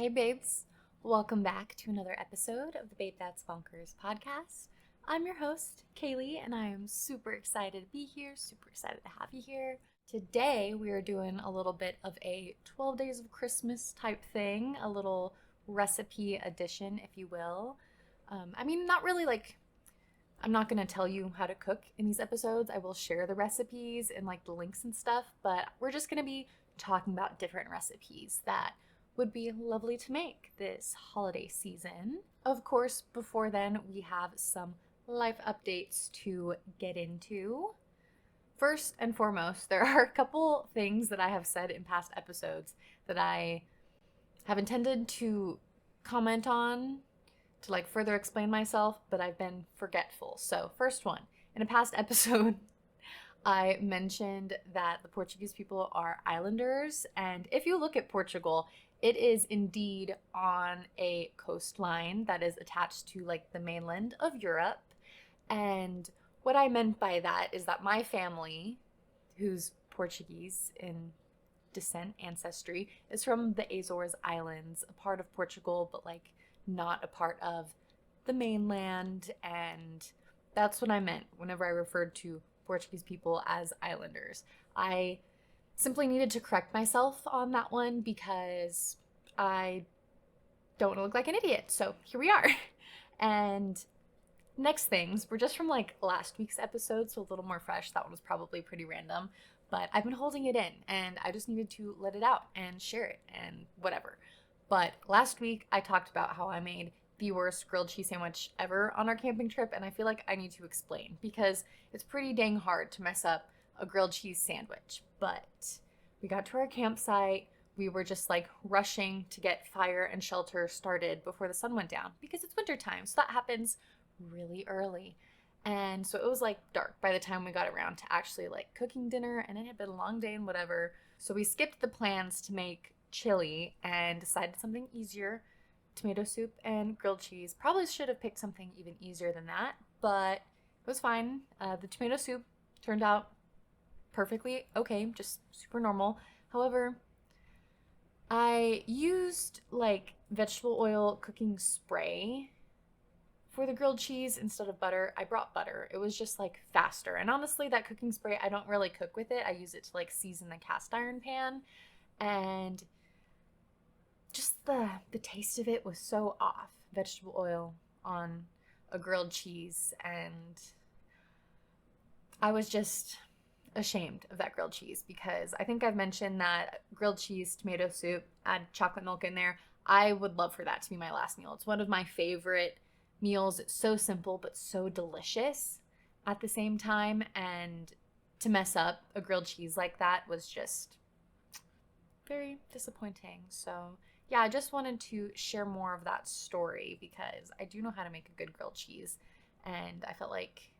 Hey babes, welcome back to another episode of the Babe That's Bonkers podcast. I'm your host, Kaylee, and I am super excited to be here, super excited to have you here. Today we are doing a little bit of a 12 days of Christmas type thing, a little recipe edition, if you will. Not really like, I'm not going to tell you how to cook in these episodes. I will share the recipes and like the links and stuff, but we're just going to be talking about different recipes that would be lovely to make this holiday season. Of course, before then, we have some life updates to get into. First and foremost, there are a couple things that I have said in past episodes that I have intended to comment on to like further explain myself, but I've been forgetful. So, first one, in a past episode, I mentioned that the Portuguese people are islanders, and if you look at Portugal, it is indeed on a coastline that is attached to like the mainland of Europe. And what I meant by that is that my family, who's Portuguese in descent, ancestry, is from the Azores Islands, a part of Portugal, but like not a part of the mainland. And that's what I meant whenever I referred to Portuguese people as islanders. I simply needed to correct myself on that one because I don't want to look like an idiot. So here we are. And next things were just from like last week's episode, so a little more fresh. That one was probably pretty random, but I've been holding it in and I just needed to let it out and share it and whatever. But last week I talked about how I made the worst grilled cheese sandwich ever on our camping trip, and I feel like I need to explain because it's pretty dang hard to mess up a grilled cheese sandwich. But we got to our campsite. We were just like rushing to get fire and shelter started before the sun went down because it's winter time. So that happens really early. And so it was like dark by the time we got around to actually like cooking dinner, and it had been a long day and whatever. So we skipped the plans to make chili and decided something easier, tomato soup and grilled cheese. Probably should have picked something even easier than that, but it was fine. The tomato soup turned out perfectly okay, just super normal. However, I used like vegetable oil cooking spray for the grilled cheese instead of butter. I brought butter. It was just like faster. And honestly, that cooking spray, I don't really cook with it. I use it to like season the cast iron pan. And just the taste of it was so off. Vegetable oil on a grilled cheese, and I was just ashamed of that grilled cheese because I think I've mentioned that grilled cheese, tomato soup, add chocolate milk in there. I would love for that to be my last meal. It's one of my favorite meals. It's so simple but so delicious at the same time, and to mess up a grilled cheese like that was just very disappointing. So yeah, I just wanted to share more of that story because I do know how to make a good grilled cheese, and I felt like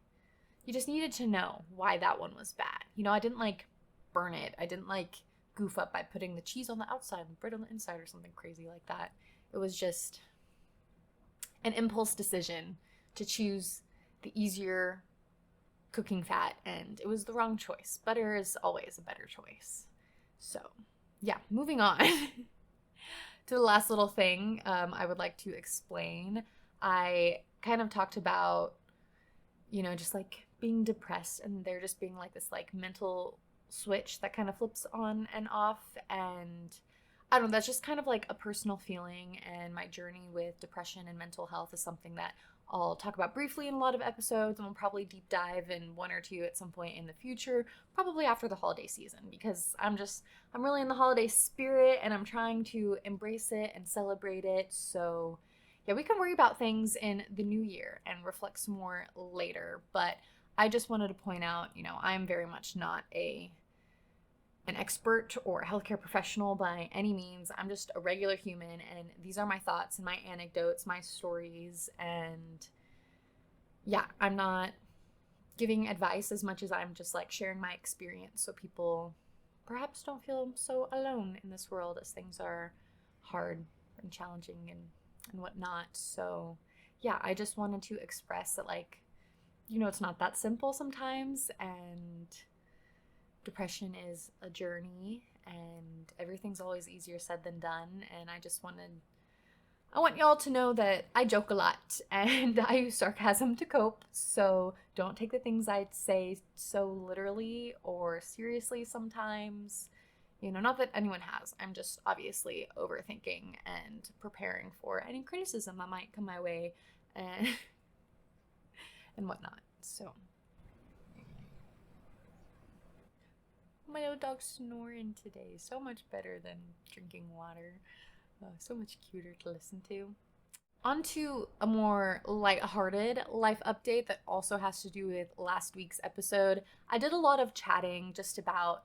you just needed to know why that one was bad. I didn't like burn it. I didn't like goof up by putting the cheese on the outside and bread on the inside or something crazy like that. It was just an impulse decision to choose the easier cooking fat, and it was the wrong choice. Butter is always a better choice. So yeah, moving on to the last little thing I would like to explain. I kind of talked about, just like being depressed and there just being like this like mental switch that kind of flips on and off. And I don't know, that's just kind of like a personal feeling, and my journey with depression and mental health is something that I'll talk about briefly in a lot of episodes, and we'll probably deep dive in one or two at some point in the future, probably after the holiday season, because I'm really in the holiday spirit and I'm trying to embrace it and celebrate it. So yeah, we can worry about things in the new year and reflect some more later. But I just wanted to point out, I'm very much not an expert or healthcare professional by any means. I'm just a regular human, and these are my thoughts and my anecdotes, my stories. And yeah, I'm not giving advice as much as I'm just like sharing my experience so people perhaps don't feel so alone in this world as things are hard and challenging and whatnot. So yeah, I just wanted to express that like, it's not that simple sometimes, and depression is a journey, and everything's always easier said than done. And I just wanted I want y'all to know that I joke a lot and I use sarcasm to cope, so don't take the things I say so literally or seriously sometimes. You know, not that anyone has. I'm just obviously overthinking and preparing for any criticism that might come my way and and whatnot. So, my little dog's snoring today. So much better than drinking water. So much cuter to listen to. On to a more lighthearted life update that also has to do with last week's episode. I did a lot of chatting just about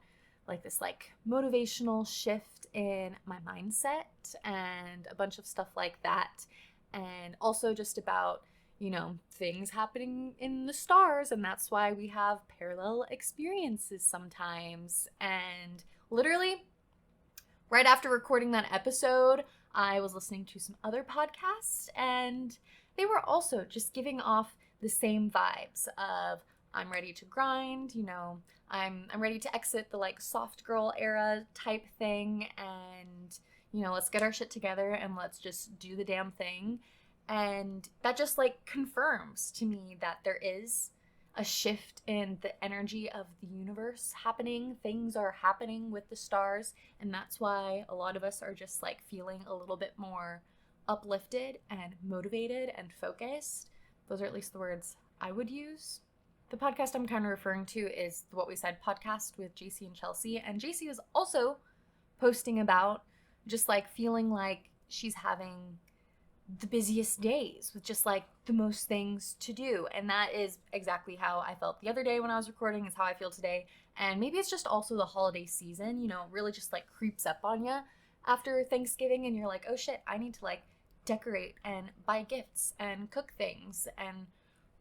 this motivational shift in my mindset and a bunch of stuff like that. And also just about, things happening in the stars, and that's why we have parallel experiences sometimes. And literally right after recording that episode, I was listening to some other podcasts, and they were also just giving off the same vibes of I'm ready to grind, I'm ready to exit the soft girl era type thing, and let's get our shit together and let's just do the damn thing. And that just confirms to me that there is a shift in the energy of the universe happening. Things are happening with the stars, and that's why a lot of us are just feeling a little bit more uplifted and motivated and focused. Those are at least the words I would use. The podcast I'm kind of referring to is the What We Said podcast with JC and Chelsea, and JC was also posting about just feeling like she's having the busiest days with just the most things to do. And that is exactly how I felt the other day when I was recording, is how I feel today. And maybe it's just also the holiday season, really just creeps up on you after Thanksgiving, and you're like, oh shit, I need to decorate and buy gifts and cook things and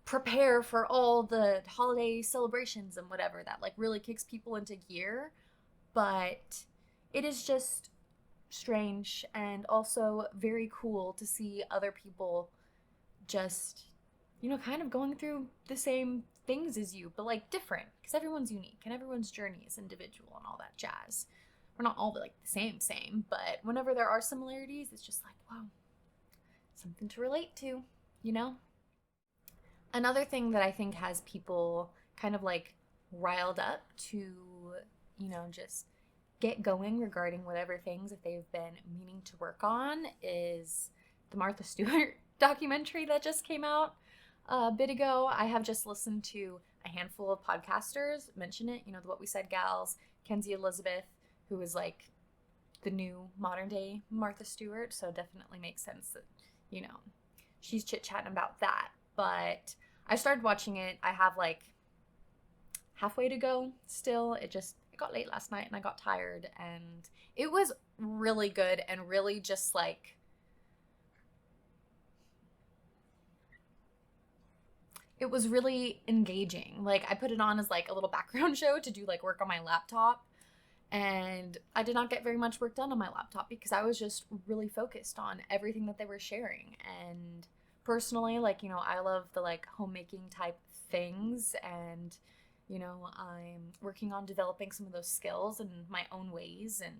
prepare for all the holiday celebrations and whatever. That really kicks people into gear. But it is just strange and also very cool to see other people just, kind of going through the same things as you, but different, because everyone's unique and everyone's journey is individual and all that jazz. We're not all the same, but whenever there are similarities, it's just wow, something to relate to, you know? Another thing that I think has people kind of riled up to, just get going regarding whatever things that they've been meaning to work on is the Martha Stewart documentary that just came out a bit ago. I have just listened to a handful of podcasters mention it, the What We Said gals, Kenzie Elizabeth, who is the new modern day Martha Stewart, so definitely makes sense that, she's chit-chatting about that. But I started watching it. I have halfway to go still. It got late last night and I got tired, and it was really good and really just it was really engaging. I put it on as a little background show to do work on my laptop, and I did not get very much work done on my laptop because I was just really focused on everything that they were sharing. And personally, I love the homemaking type things, and I'm working on developing some of those skills in my own ways and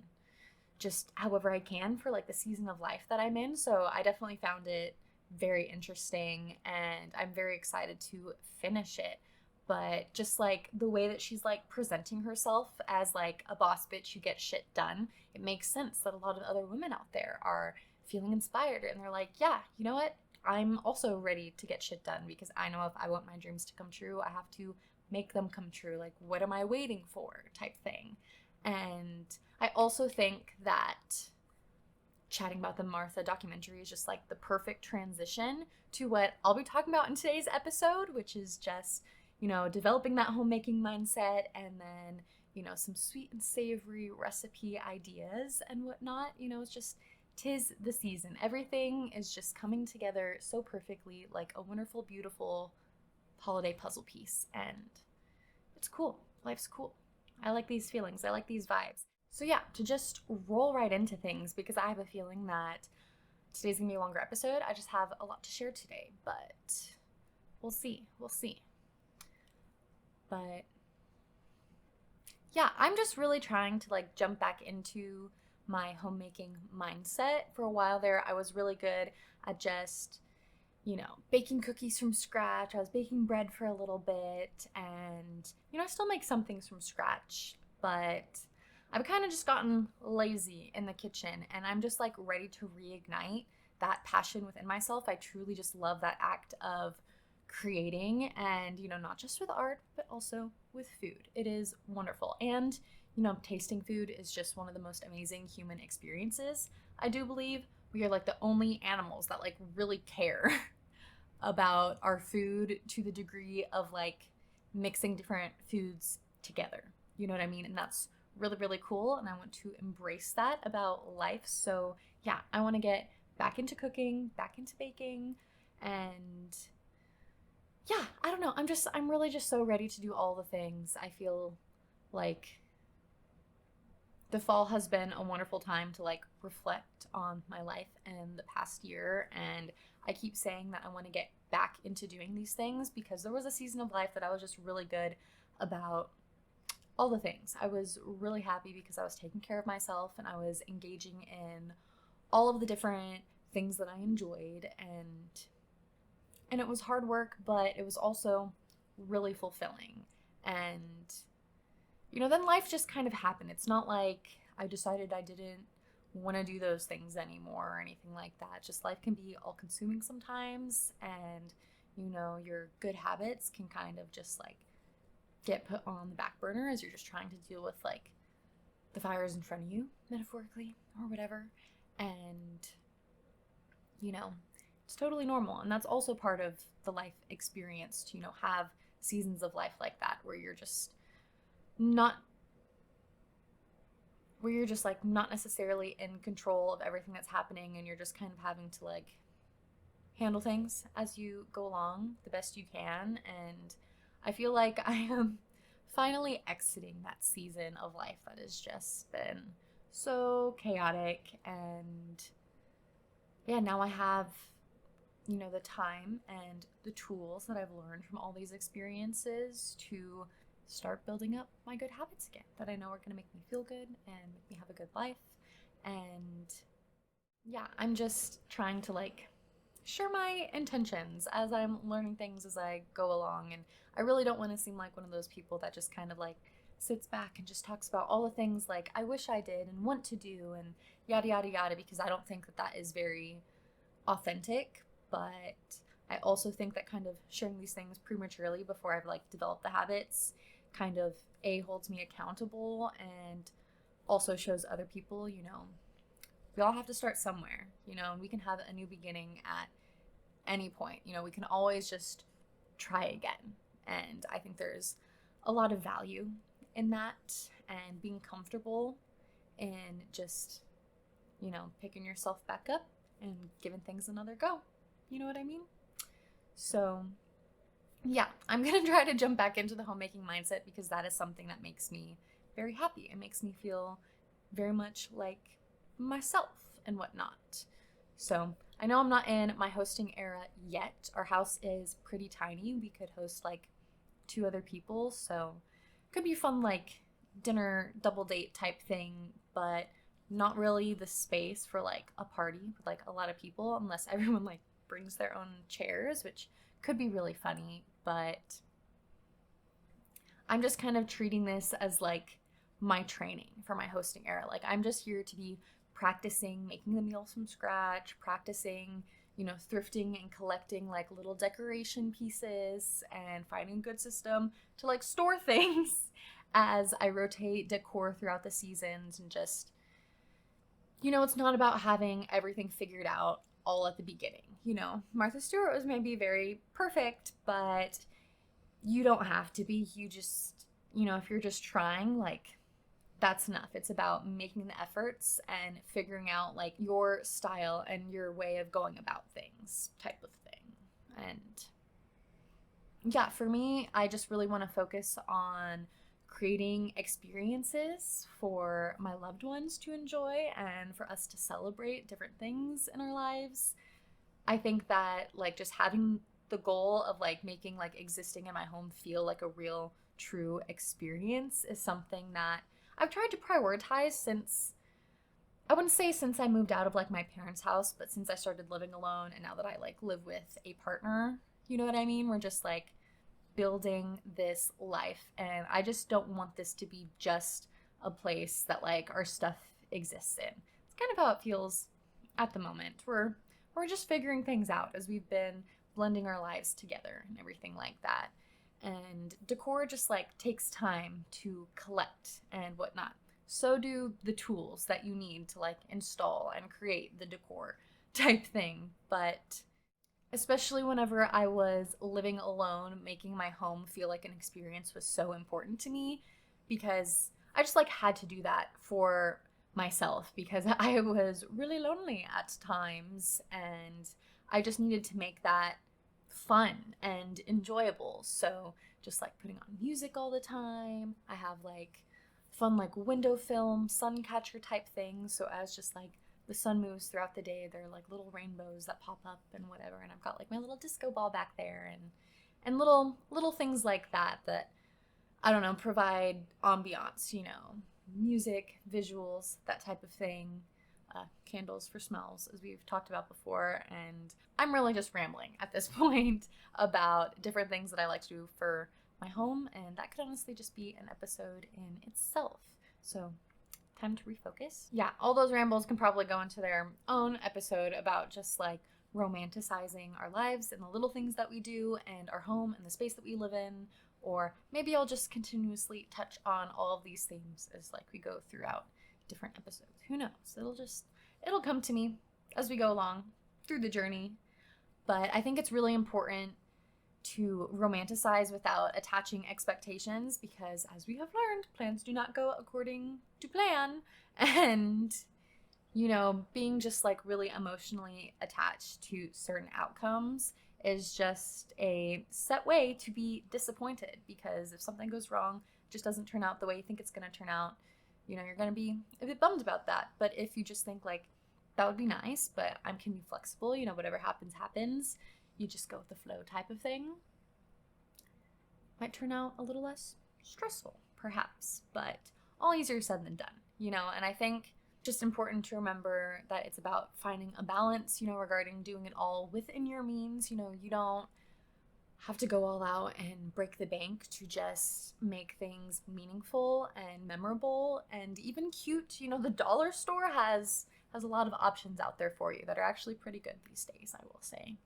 just however I can for the season of life that I'm in. So I definitely found it very interesting, and I'm very excited to finish it. But just the way that she's presenting herself as a boss bitch who gets shit done, it makes sense that a lot of other women out there are feeling inspired, and they're yeah, you know what? I'm also ready to get shit done, because I know if I want my dreams to come true, I have to make them come true. What am I waiting for type thing. And I also think that chatting about the Martha documentary is just the perfect transition to what I'll be talking about in today's episode, which is just, developing that homemaking mindset, and then, some sweet and savory recipe ideas and whatnot. It's just, 'tis the season. Everything is just coming together so perfectly, like a wonderful, beautiful holiday puzzle piece. And it's cool. Life's cool. I like these feelings. I like these vibes. So yeah, to just roll right into things, because I have a feeling that today's gonna be a longer episode. I just have a lot to share today, but we'll see. We'll see. But yeah, I'm just really trying to jump back into my homemaking mindset. For a while there, I was really good at just, baking cookies from scratch. I was baking bread for a little bit, and, I still make some things from scratch, but I've kind of just gotten lazy in the kitchen, and I'm just like ready to reignite that passion within myself. I truly just love that act of creating, and, not just with art, but also with food. It is wonderful. And, tasting food is just one of the most amazing human experiences. I do believe we are like the only animals that like really care about our food to the degree of like mixing different foods together. You know what I mean? And that's really, really cool. And I want to embrace that about life. So, yeah, I want to get back into cooking, back into baking. And yeah, I don't know. I'm really just so ready to do all the things. I feel like the fall has been a wonderful time to like reflect on my life and the past year. And I keep saying that I want to get back into doing these things because there was a season of life that I was just really good about all the things. I was really happy because I was taking care of myself and I was engaging in all of the different things that I enjoyed, and it was hard work, but it was also really fulfilling. And then life just kind of happened. It's not like I decided I didn't want to do those things anymore or anything like that. Just life can be all consuming sometimes, and your good habits can kind of just like get put on the back burner as you're just trying to deal with like the fires in front of you, metaphorically or whatever. And it's totally normal, and that's also part of the life experience to have seasons of life like that where you're just not not necessarily in control of everything that's happening, and you're just kind of having to like handle things as you go along the best you can. And I feel like I am finally exiting that season of life that has just been so chaotic. And yeah, now I have the time and the tools that I've learned from all these experiences to start building up my good habits again that I know are going to make me feel good and make me have a good life. And yeah, I'm just trying to like share my intentions as I'm learning things as I go along. And I really don't want to seem like one of those people that just kind of like sits back and just talks about all the things like I wish I did and want to do and yada yada yada, because I don't think that that is very authentic. But I also think that kind of sharing these things prematurely before I've like developed the habits kind of holds me accountable, and also shows other people, we all have to start somewhere, and we can have a new beginning at any point. We can always just try again. And I think there's a lot of value in that, and being comfortable in just, picking yourself back up and giving things another go. You know what I mean? So yeah, I'm going to try to jump back into the homemaking mindset because that is something that makes me very happy. It makes me feel very much like myself and whatnot. So I know I'm not in my hosting era yet. Our house is pretty tiny. We could host like 2 other people. So it could be fun, like dinner double date type thing, but not really the space for like a party with like a lot of people unless everyone like brings their own chairs, which could be really funny. But I'm just kind of treating this as like my training for my hosting era. Like I'm just here to be practicing making the meals from scratch, practicing, thrifting and collecting like little decoration pieces, and finding a good system to like store things as I rotate decor throughout the seasons. And just, it's not about having everything figured out all at the beginning. Martha Stewart was maybe very perfect, but you don't have to be. You just, if you're just trying, like that's enough. It's about making the efforts and figuring out like your style and your way of going about things type of thing. And yeah, for me, I just really want to focus on creating experiences for my loved ones to enjoy and for us to celebrate different things in our lives. I think that like just having the goal of like making like existing in my home feel like a real true experience is something that I've tried to prioritize since I wouldn't say since I moved out of like my parents' house, but since I started living alone and now that I like live with a partner, you know what I mean? We're just like building this life, and I just don't want this to be just a place that like our stuff exists in. It's kind of how it feels at the moment. We're just figuring things out as we've been blending our lives together and everything like that. And decor just like takes time to collect and whatnot. So do the tools that you need to like install and create the decor type thing. But especially whenever I was living alone, making my home feel like an experience was so important to me because I just like had to do that for myself because I was really lonely at times and I just needed to make that fun and enjoyable. So just like putting on music all the time. I have like fun like window film, sun catcher type things. So as just like the sun moves throughout the day, there are like little rainbows that pop up and whatever. And I've got like my little disco ball back there and little things like that that I don't know, provide ambiance, you know, music, visuals, that type of thing. Candles for smells, as we've talked about before. And I'm really just rambling at this point about different things that I like to do for my home, and that could honestly just be an episode in itself. So, time to refocus. Yeah, all those rambles can probably go into their own episode about just like romanticizing our lives and the little things that we do and our home and the space that we live in. Or maybe I'll just continuously touch on all of these themes as like we go throughout different episodes. Who knows? It'll come to me as we go along through the journey. But I think it's really important to romanticize without attaching expectations because as we have learned, plans do not go according to plan. And you know, being just like really emotionally attached to certain outcomes is just a set way to be disappointed because if something goes wrong, it just doesn't turn out the way you think it's going to turn out, you know, you're going to be a bit bummed about that. But if you just think like, that would be nice, but I can be flexible, you know, whatever happens, happens, you just go with the flow type of thing, might turn out a little less stressful, perhaps, but all easier said than done, you know, and I think just important to remember that it's about finding a balance, you know, regarding doing it all within your means. You know, you don't have to go all out and break the bank to just make things meaningful and memorable and even cute. You know, the dollar store has a lot of options out there for you that are actually pretty good these days, I will say.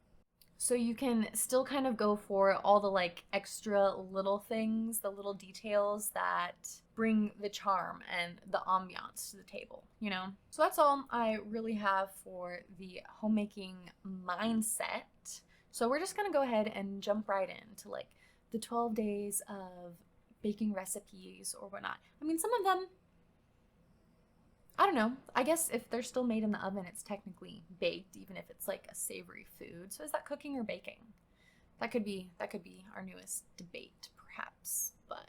So you can still kind of go for all the like extra little things, the little details that bring the charm and the ambiance to the table, you know? So that's all I really have for the homemaking mindset. So we're just gonna go ahead and jump right into like the 12 days of baking recipes or whatnot. I mean, some of them, I don't know. I guess if they're still made in the oven, it's technically baked, even if it's like a savory food. So is that cooking or baking? That could be our newest debate, perhaps. But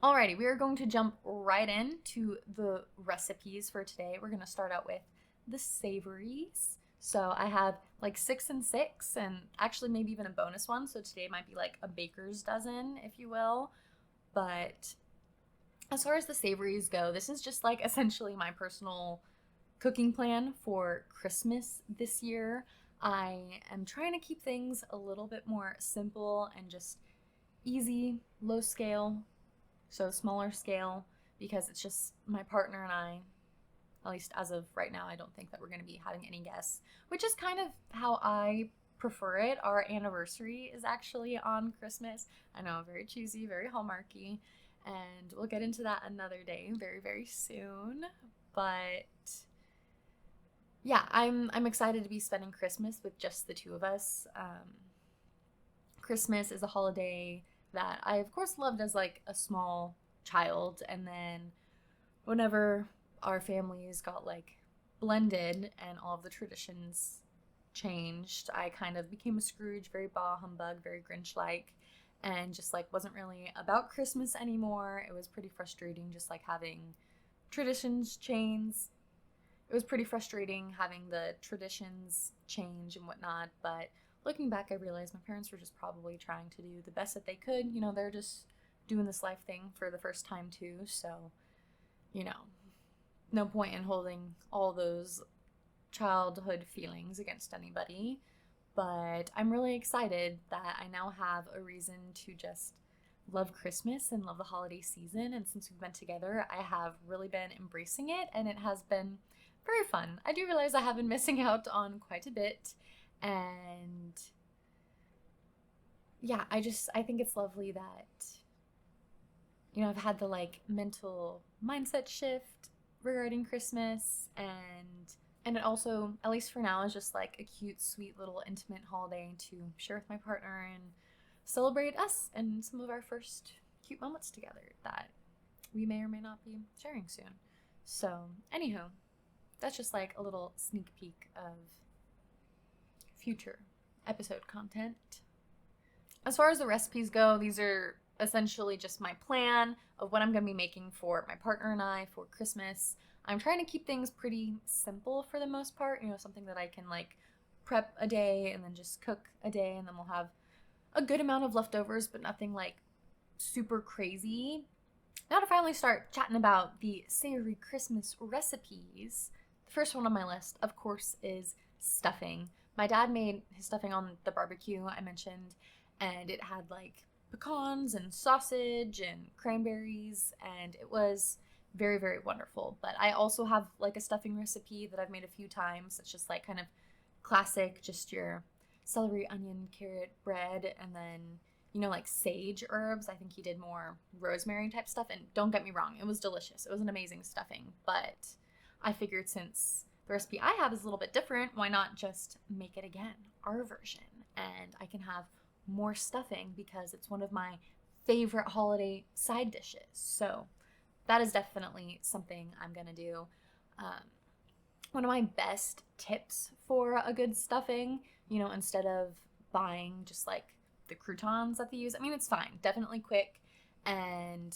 alrighty, we are going to jump right into the recipes for today. We're gonna start out with the savories. So I have like 6 and 6, and actually maybe even a bonus one. So today might be like a baker's dozen, if you will. But as far as the savories go, this is just like essentially my personal cooking plan for Christmas this year. I am trying to keep things a little bit more simple and just easy, low scale, so smaller scale, because it's just my partner and I. At least as of right now, I don't think that we're going to be having any guests, which is kind of how I prefer it. Our anniversary is actually on Christmas. I know, very cheesy, very hallmarky. And we'll get into that another day very, very soon. But yeah, I'm excited to be spending Christmas with just the two of us. Christmas is a holiday that I, of course, loved as like a small child. And then whenever our families got like blended and all of the traditions changed, I kind of became a Scrooge, very bah humbug, very Grinch-like. And just like wasn't really about Christmas anymore. It was pretty frustrating just like having traditions change. It was pretty frustrating having the traditions change and whatnot. But looking back, I realized my parents were just probably trying to do the best that they could. You know, they're just doing this life thing for the first time too. So, you know, no point in holding all those childhood feelings against anybody. But I'm really excited that I now have a reason to just love Christmas and love the holiday season. And since we've been together, I have really been embracing it, and it has been very fun. I do realize I have been missing out on quite a bit. And yeah, I think it's lovely that, I've had the like mental mindset shift regarding Christmas, and it also, at least for now, is just like a cute, sweet little intimate holiday to share with my partner and celebrate us and some of our first cute moments together that we may or may not be sharing soon. So, anywho, that's just like a little sneak peek of future episode content. As far as the recipes go, these are essentially just my plan of what I'm going to be making for my partner and I for Christmas. I'm trying to keep things pretty simple for the most part, something that I can like prep a day and then just cook a day, and then we'll have a good amount of leftovers, but nothing like super crazy. Now to finally start chatting about the savory Christmas recipes. The first one on my list, of course, is stuffing. My dad made his stuffing on the barbecue I mentioned, and it had like pecans and sausage and cranberries, and it was very, very wonderful. But I also have like a stuffing recipe that I've made a few times. It's just like kind of classic, just your celery, onion, carrot, bread, and then, like sage herbs. I think he did more rosemary type stuff, and don't get me wrong, it was delicious. It was an amazing stuffing, but I figured since the recipe I have is a little bit different, why not just make it again, our version, and I can have more stuffing because it's one of my favorite holiday side dishes. So that is definitely something I'm gonna do. One of my best tips for a good stuffing, instead of buying just like the croutons that they use, it's fine, definitely quick, and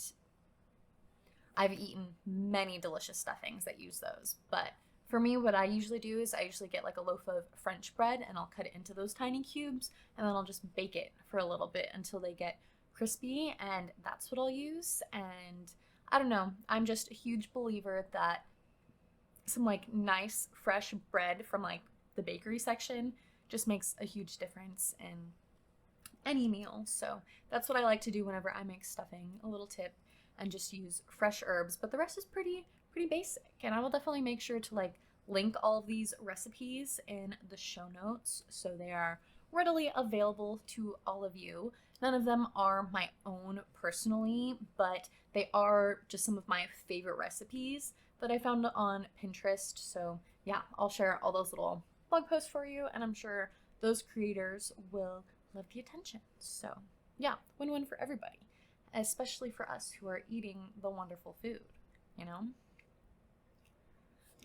I've eaten many delicious stuffings that use those. But for me, what I usually do is I usually get like a loaf of French bread, and I'll cut it into those tiny cubes, and then I'll just bake it for a little bit until they get crispy, and that's what I'll use. And I don't know, I'm just a huge believer that some like nice fresh bread from like the bakery section just makes a huge difference in any meal. So that's what I like to do whenever I make stuffing, a little tip, and just use fresh herbs. But the rest is pretty basic, and I will definitely make sure to like link all of these recipes in the show notes so they are readily available to all of you. None of them are my own personally, but they are just some of my favorite recipes that I found on Pinterest. So yeah, I'll share all those little blog posts for you, and I'm sure those creators will love the attention. So yeah, win-win for everybody, especially for us who are eating the wonderful food,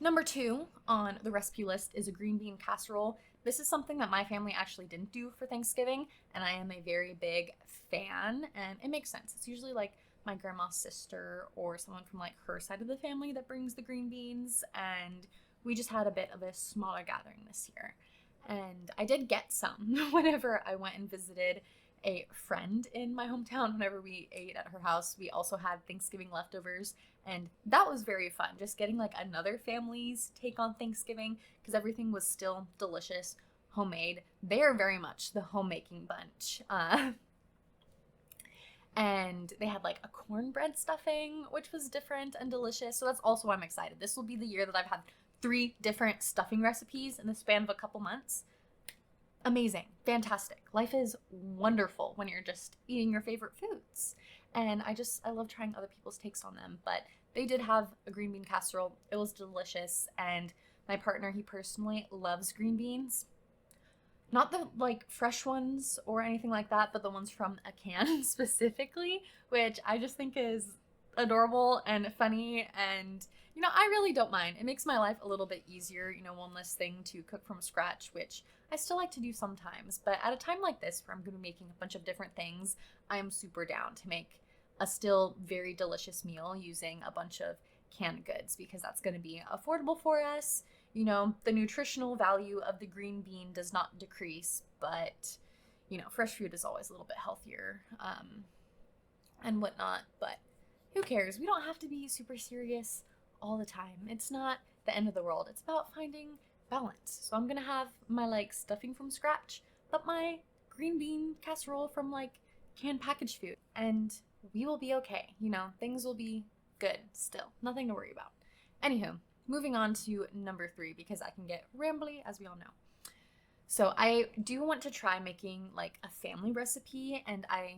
Number 2 on the recipe list is a green bean casserole. This is something that my family actually didn't do for Thanksgiving, and I am a very big fan, and it makes sense. It's usually like my grandma's sister or someone from like her side of the family that brings the green beans, and we just had a bit of a smaller gathering this year. And I did get some whenever I went and visited a friend in my hometown. Whenever we ate at her house, we also had Thanksgiving leftovers, and that was very fun, just getting like another family's take on Thanksgiving, because everything was still delicious, homemade. They are very much the homemaking bunch. And they had like a cornbread stuffing, which was different and delicious. So that's also why I'm excited. This will be the year that I've had 3 different stuffing recipes in the span of a couple months. Amazing, fantastic. Life is wonderful when you're just eating your favorite foods. And I love trying other people's takes on them. But they did have a green bean casserole. It was delicious. And my partner, he personally loves green beans. Not the like fresh ones or anything like that, but the ones from a can specifically, which I just think is adorable and funny. And, I really don't mind. It makes my life a little bit easier, one less thing to cook from scratch, which I still like to do sometimes. But at a time like this where I'm going to be making a bunch of different things, I am super down to make a still very delicious meal using a bunch of canned goods, because that's going to be affordable for us. The nutritional value of the green bean does not decrease, but, fresh food is always a little bit healthier and whatnot. But who cares? We don't have to be super serious all the time. It's not the end of the world. It's about finding balance. So I'm gonna have my like stuffing from scratch, but my green bean casserole from like canned packaged food. And we will be okay. You know, things will be good still. Nothing to worry about. Anywho, moving on to number 3 because I can get rambly, as we all know. So I do want to try making like a family recipe, and I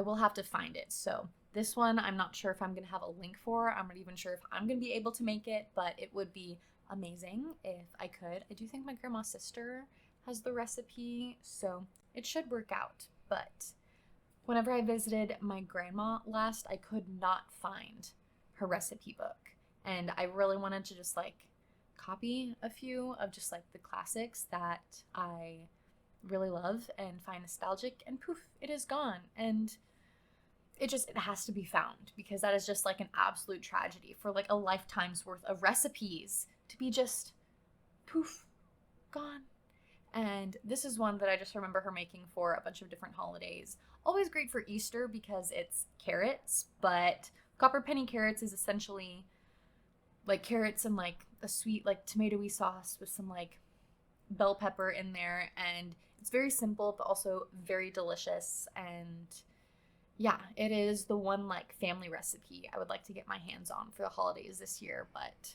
will have to find it. So this one, I'm not sure if I'm gonna have a link for. I'm not even sure if I'm gonna be able to make it, but it would be amazing if I could. I do think my grandma's sister has the recipe, so it should work out. But whenever I visited my grandma last, I could not find her recipe book. And I really wanted to just like copy a few of just like the classics that I really love and find nostalgic, and poof, it is gone. And it has to be found, because that is just like an absolute tragedy for like a lifetime's worth of recipes to be just poof, gone. And this is one that I just remember her making for a bunch of different holidays. Always great for Easter because it's carrots, but copper penny carrots is essentially like carrots and like a sweet like tomatoey sauce with some like bell pepper in there, and it's very simple but also very delicious. And yeah, it is the one like family recipe I would like to get my hands on for the holidays this year, but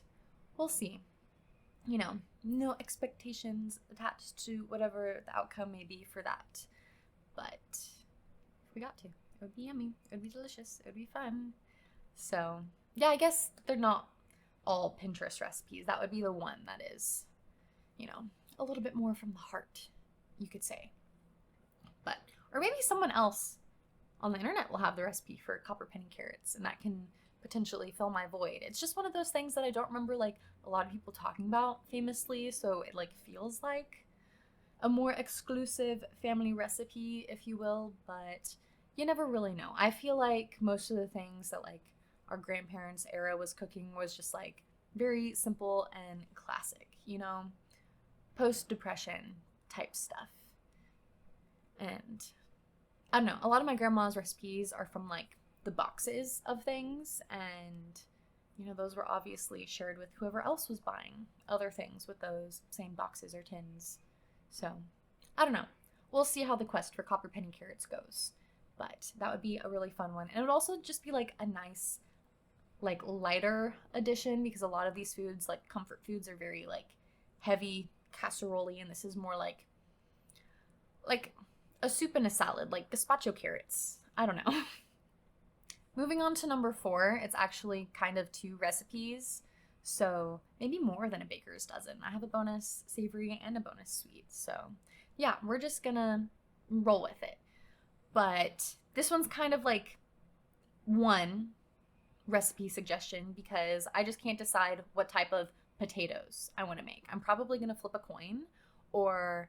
we'll see. You know, no expectations attached to whatever the outcome may be for that. But if we got to, it would be yummy. It would be delicious. It would be fun. So yeah, I guess they're not all Pinterest recipes. That would be the one that is, you know, a little bit more from the heart, you could say. But, or maybe someone else on the internet will have the recipe for copper penny carrots, and that can potentially fill my void. It's just one of those things that I don't remember like a lot of people talking about famously, so it like feels like a more exclusive family recipe, if you will, but you never really know. I feel like most of the things that like our grandparents' era was cooking was just like very simple and classic, you know, post-depression type stuff. And I don't know, a lot of my grandma's recipes are from like the boxes of things, and you know, those were obviously shared with whoever else was buying other things with those same boxes or tins. So I don't know, we'll see how the quest for copper penny carrots goes, but that would be a really fun one. And it would also just be like a nice like lighter addition, because a lot of these foods like comfort foods are very like heavy casserole-y, and this is more like a soup and a salad, like gazpacho carrots. I don't know. Moving on to number 4, it's actually kind of 2 recipes, so maybe more than a baker's dozen. I have a bonus savory and a bonus sweet, so yeah, we're just gonna roll with it. But this one's kind of like one recipe suggestion because I just can't decide what type of potatoes I want to make. I'm probably gonna flip a coin, or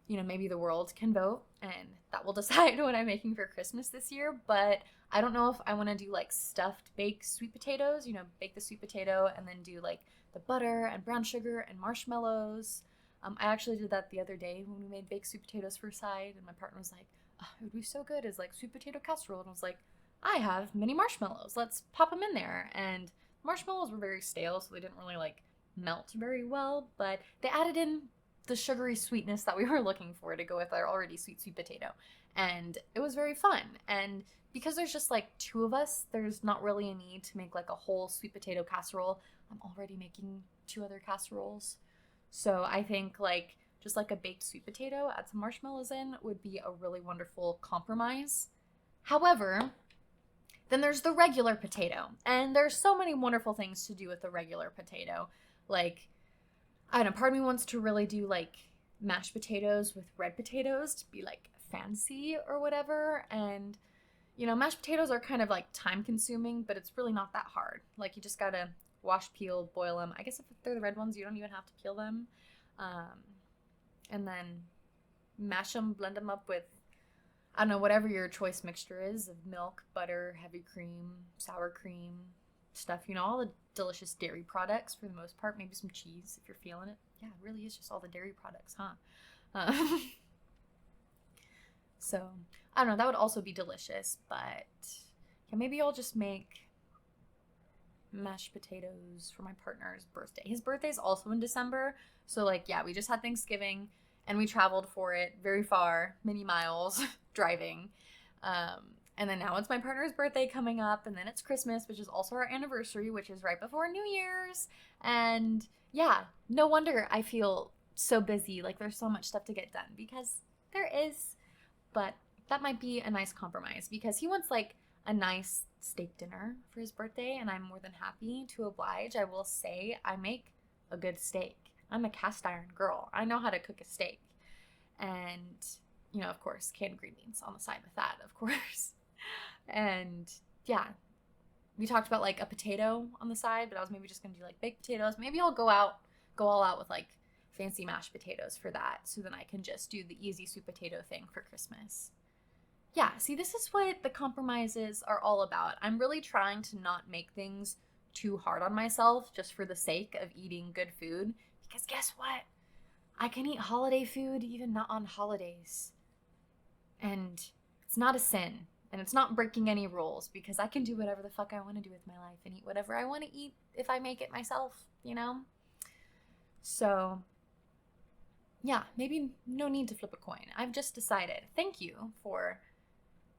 you know, maybe the world can vote and that will decide what I'm making for Christmas this year. But I don't know if I want to do like stuffed baked sweet potatoes, you know, bake the sweet potato and then do like the butter and brown sugar and marshmallows. I actually did that the other day when we made baked sweet potatoes for a side, and my partner was like, oh, it would be so good as like sweet potato casserole. And I was like, I have mini marshmallows. Let's pop them in there. And marshmallows were very stale, so they didn't really like melt very well, but they added in the sugary sweetness that we were looking for to go with our already sweet potato. And it was very fun. And because there's just like 2 of us, there's not really a need to make like a whole sweet potato casserole. I'm already making 2 other casseroles. So I think like just like a baked sweet potato, add some marshmallows in, would be a really wonderful compromise. However, then there's the regular potato. And there's so many wonderful things to do with the regular potato. Like, I don't know, part of me wants to really do like mashed potatoes with red potatoes to be like fancy or whatever. And, you know, mashed potatoes are kind of like time consuming, but it's really not that hard. Like, you just gotta wash, peel, boil them. I guess if they're the red ones, you don't even have to peel them. And then mash them, blend them up with, I don't know, whatever your choice mixture is of milk, butter, heavy cream, sour cream, stuff, you know, all the delicious dairy products for the most part, maybe some cheese if you're feeling it. Yeah, it really is just all the dairy products, huh? So, I don't know, that would also be delicious, but yeah, maybe I'll just make mashed potatoes for my partner's birthday. His birthday's also in December. So, like, yeah, we just had Thanksgiving and we traveled for it very far, many miles driving. And then now it's my partner's birthday coming up, and then it's Christmas, which is also our anniversary, which is right before New Year's. And yeah, no wonder I feel so busy. Like, there's so much stuff to get done, because there is. But that might be a nice compromise, because he wants like a nice steak dinner for his birthday, and I'm more than happy to oblige. I will say I make a good steak. I'm a cast iron girl. I know how to cook a steak. And, you know, of course, canned green beans on the side with that, of course. And yeah, we talked about like a potato on the side, but I was maybe just gonna do like baked potatoes. Maybe I'll go all out with like fancy mashed potatoes for that, so then I can just do the easy sweet potato thing for Christmas. Yeah, see, this is what the compromises are all about. I'm really trying to not make things too hard on myself just for the sake of eating good food, because guess what? I can eat holiday food even not on holidays. And it's not a sin. And it's not breaking any rules, because I can do whatever the fuck I want to do with my life and eat whatever I want to eat if I make it myself, you know? So, yeah, maybe no need to flip a coin. I've just decided. Thank you for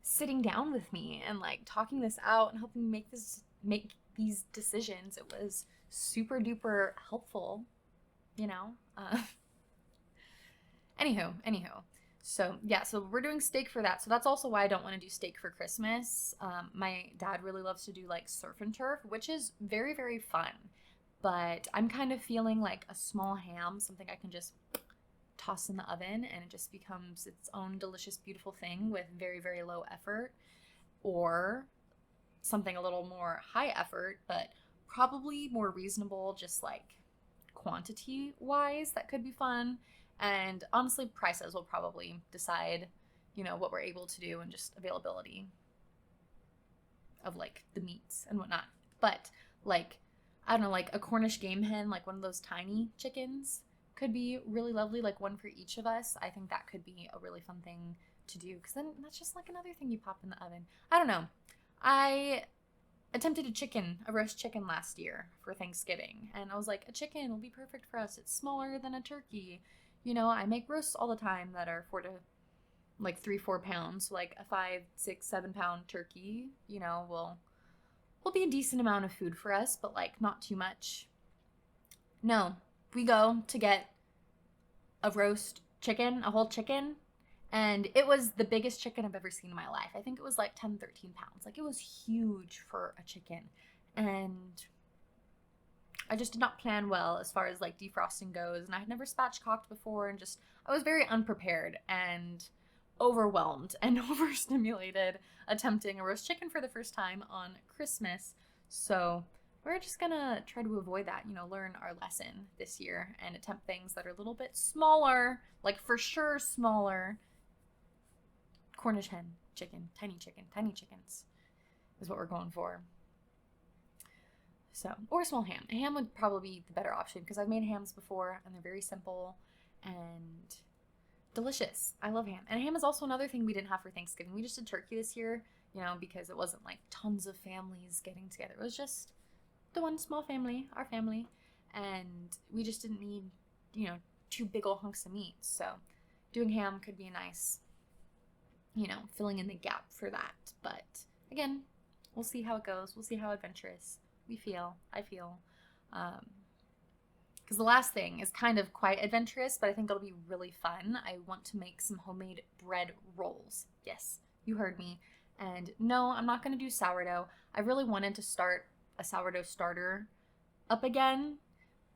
sitting down with me and like talking this out and helping me make these decisions. It was super duper helpful, you know? Anywho. So yeah, so we're doing steak for that. So that's also why I don't want to do steak for Christmas. My dad really loves to do like surf and turf, which is very, very fun. But I'm kind of feeling like a small ham, something I can just toss in the oven and it just becomes its own delicious, beautiful thing with very, very low effort. Or something a little more high effort, but probably more reasonable, just like quantity wise, that could be fun. And honestly, prices will probably decide, you know, what we're able to do and just availability of like the meats and whatnot. But like, I don't know, like a Cornish game hen, like one of those tiny chickens could be really lovely, like one for each of us. I think that could be a really fun thing to do, because then that's just like another thing you pop in the oven. I don't know. I attempted a roast chicken last year for Thanksgiving, and I was like, a chicken will be perfect for us. It's smaller than a turkey. You know, I make roasts all the time that are 3-4 pounds. Like a 5, 6, 7 pound turkey, you know, will be a decent amount of food for us, but like not too much. No, we go to get a roast chicken, a whole chicken, and it was the biggest chicken I've ever seen in my life. I think it was like 10, 13 pounds. Like, it was huge for a chicken. And I just did not plan well as far as like defrosting goes, and I had never spatchcocked before, and just I was very unprepared and overwhelmed and overstimulated attempting a roast chicken for the first time on Christmas. So we're just gonna try to avoid that, you know, learn our lesson this year and attempt things that are a little bit smaller, like for sure smaller. Cornish hen chicken, tiny chickens is what we're going for. So, or a small ham. A ham would probably be the better option, because I've made hams before and they're very simple and delicious. I love ham. And ham is also another thing we didn't have for Thanksgiving. We just did turkey this year, you know, because it wasn't like tons of families getting together. It was just the one small family, our family, and we just didn't need, you know, 2 big old hunks of meat. So doing ham could be a nice, you know, filling in the gap for that. But again, we'll see how it goes. We'll see how adventurous I feel. Because the last thing is kind of quite adventurous, but I think it'll be really fun. I want to make some homemade bread rolls. Yes, you heard me. And no, I'm not going to do sourdough. I really wanted to start a sourdough starter up again,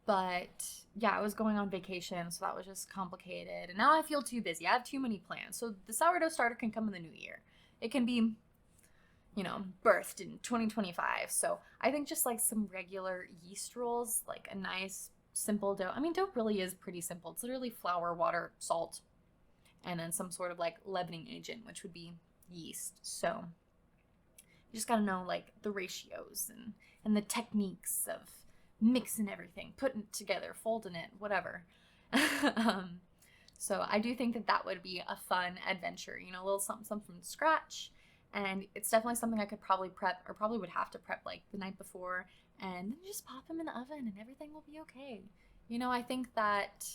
but yeah, I was going on vacation, so that was just complicated. And now I feel too busy. I have too many plans. So the sourdough starter can come in the new year. It can be, you know, birthed in 2025. So I think just like some regular yeast rolls, like a nice simple dough. I mean, dough really is pretty simple. It's literally flour, water, salt, and then some sort of like leavening agent, which would be yeast. So you just gotta know like the ratios and the techniques of mixing everything, putting it together, folding it, whatever. So I do think that would be a fun adventure, you know, a little something from scratch. And it's definitely something I could probably prep, or probably would have to prep like the night before, and then just pop them in the oven and everything will be okay. I think that,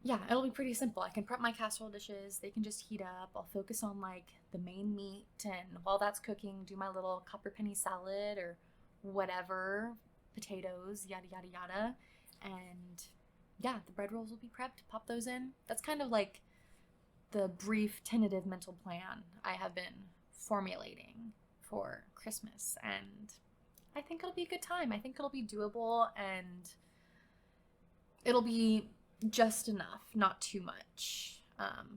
yeah, it'll be pretty simple. I can prep my casserole dishes, they can just heat up. I'll focus on like the main meat, and while that's cooking, do my little copper penny salad or whatever, potatoes, yada yada yada. And yeah, the bread rolls will be prepped, pop those in. That's kind of like the brief tentative mental plan I have been formulating for Christmas, and I think it'll be a good time. I think it'll be doable, and it'll be just enough, not too much,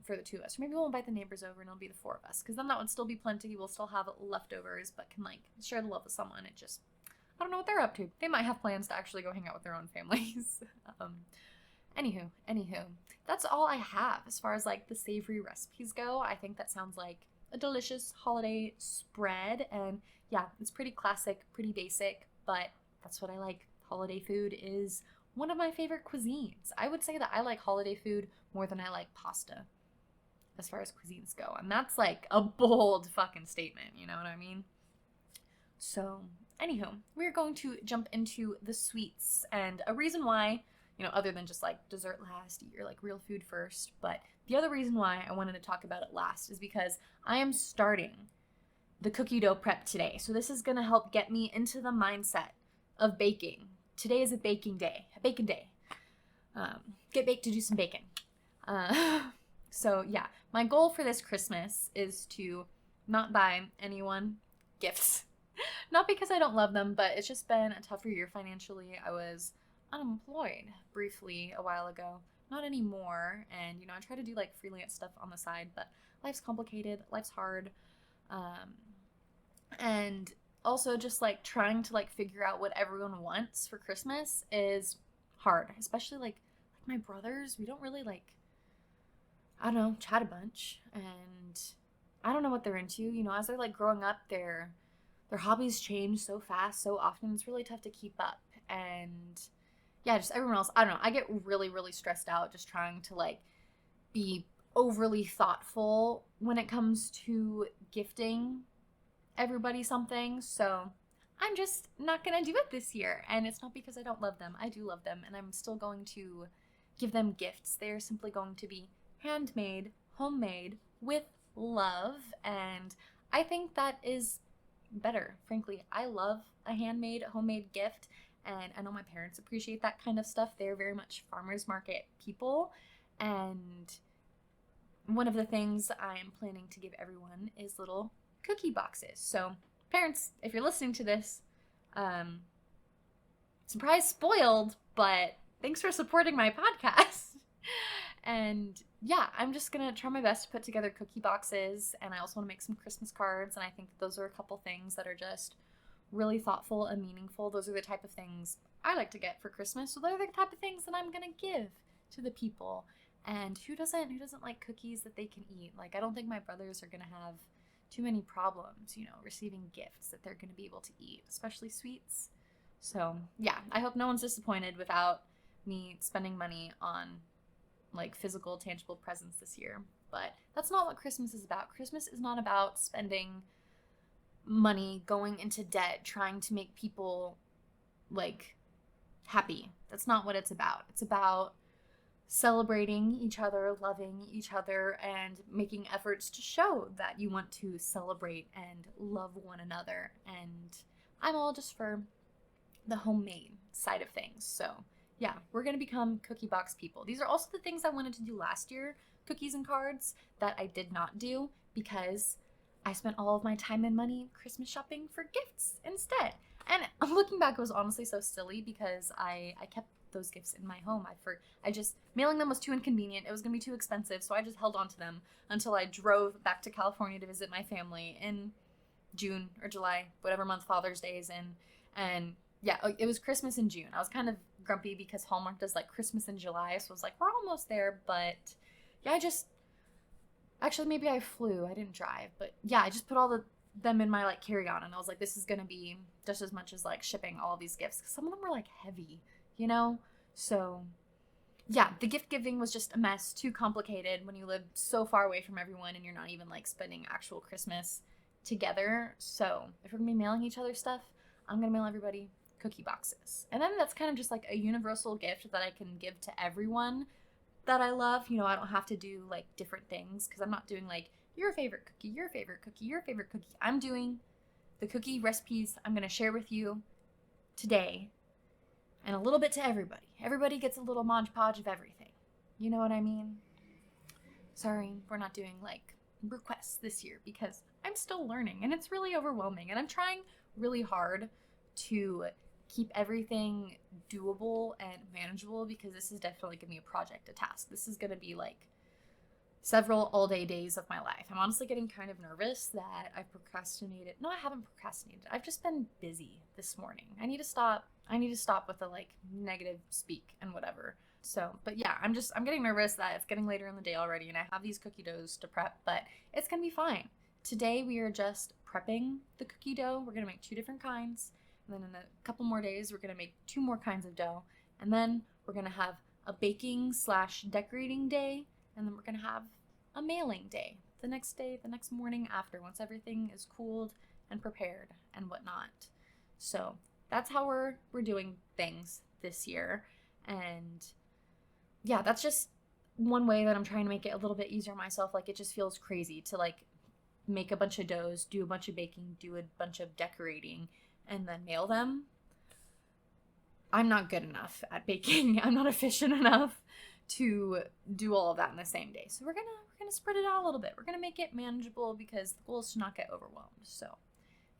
for the two of us. Or maybe we'll invite the neighbors over and it'll be the four of us, because then that would still be plenty. We'll still have leftovers, but can like share the love with someone. It just, I don't know what they're up to. They might have plans to actually go hang out with their own families. Anywho, that's all I have as far as like the savory recipes go. I think that sounds like a delicious holiday spread, and yeah, it's pretty classic, pretty basic, but that's what I like. Holiday food is one of my favorite cuisines. I would say that I like holiday food more than I like pasta as far as cuisines go, and that's like a bold fucking statement, you know what I mean? So, anywho, we're going to jump into the sweets, and a reason why, other than just like dessert last, eat your like real food first, but the other reason why I wanted to talk about it last is because I am starting the cookie dough prep today. So this is going to help get me into the mindset of baking. Today is a baking day. Get baked to do some baking. So yeah, my goal for this Christmas is to not buy anyone gifts. Not because I don't love them, but it's just been a tougher year financially. I was unemployed briefly a while ago. Not anymore. And, I try to do like freelance stuff on the side, but life's complicated. Life's hard. And also just like trying to like figure out what everyone wants for Christmas is hard, especially like my brothers. We don't really like, I don't know, chat a bunch, and I don't know what they're into. As they're like growing up, their hobbies change so fast, so often. It's really tough to keep up. And yeah, just everyone else, I don't know, I get really, really stressed out just trying to like be overly thoughtful when it comes to gifting everybody something. So I'm just not gonna do it this year, and it's not because I don't love them. I do love them, and I'm still going to give them gifts. They're simply going to be handmade, homemade, with love, and I think that is better. Frankly, I love a handmade, homemade gift, and I know my parents appreciate that kind of stuff. They're very much farmers market people, and one of the things I'm planning to give everyone is little cookie boxes. So parents, if you're listening to this, surprise spoiled, but thanks for supporting my podcast. And yeah, I'm just gonna try my best to put together cookie boxes, and I also want to make some Christmas cards, and I think those are a couple things that are just really thoughtful and meaningful. Those are the type of things I like to get for Christmas, so they're the type of things that I'm gonna give to the people. And who doesn't like cookies that they can eat? Like, I don't think my brothers are gonna have too many problems, receiving gifts that they're gonna be able to eat, especially sweets. So yeah, I hope no one's disappointed without me spending money on like physical, tangible presents this year. But that's not what Christmas is about. Christmas is not about spending money, going into debt, trying to make people like happy. That's not what it's about. It's about celebrating each other, loving each other, and making efforts to show that you want to celebrate and love one another. And I'm all just for the homemade side of things. So yeah, we're going to become cookie box people. These are also the things I wanted to do last year, cookies and cards, that I did not do because I spent all of my time and money Christmas shopping for gifts instead. And looking back, it was honestly so silly because I kept those gifts in my home. I just, mailing them was too inconvenient. It was going to be too expensive. So I just held on to them until I drove back to California to visit my family in June or July, whatever month Father's Day is in. And yeah, it was Christmas in June. I was kind of grumpy because Hallmark does like Christmas in July. So I was like, we're almost there. But yeah, actually maybe I flew. I didn't drive. But yeah, I just put all them in my like carry-on, and I was like, this is going to be just as much as like shipping all these gifts. 'Cause some of them were like heavy, So yeah, the gift giving was just a mess, too complicated when you live so far away from everyone and you're not even like spending actual Christmas together. So if we're gonna be mailing each other stuff, I'm gonna mail everybody cookie boxes. And then that's kind of just like a universal gift that I can give to everyone that I love. You know, I don't have to do like different things because I'm not doing like your favorite cookie, your favorite cookie, your favorite cookie. I'm doing the cookie recipes I'm gonna share with you today, and a little bit to everybody. Everybody gets a little Mod Podge of everything. You know what I mean? Sorry, we're not doing like requests this year because I'm still learning and it's really overwhelming, and I'm trying really hard to keep everything doable and manageable because this is definitely gonna be a project, a task. This is gonna be like several all day days of my life. I'm honestly getting kind of nervous that I've procrastinated. No, I haven't procrastinated. I've just been busy this morning. I need to stop with the like negative speak and whatever. So, but yeah, I'm getting nervous that it's getting later in the day already and I have these cookie doughs to prep, but it's gonna be fine. Today we are just prepping the cookie dough. We're gonna make 2 different kinds. And then in a couple more days, we're gonna make 2 more kinds of dough. And then we're gonna have a baking / decorating day. And then we're gonna have a mailing day the next day, the next morning after, once everything is cooled and prepared and whatnot. So that's how we're doing things this year. And yeah, that's just one way that I'm trying to make it a little bit easier on myself. Like, it just feels crazy to like make a bunch of doughs, do a bunch of baking, do a bunch of decorating, and then mail them. I'm not good enough at baking. I'm not efficient enough to do all of that in the same day. So we're gonna spread it out a little bit. We're gonna make it manageable because the goal is to not get overwhelmed. So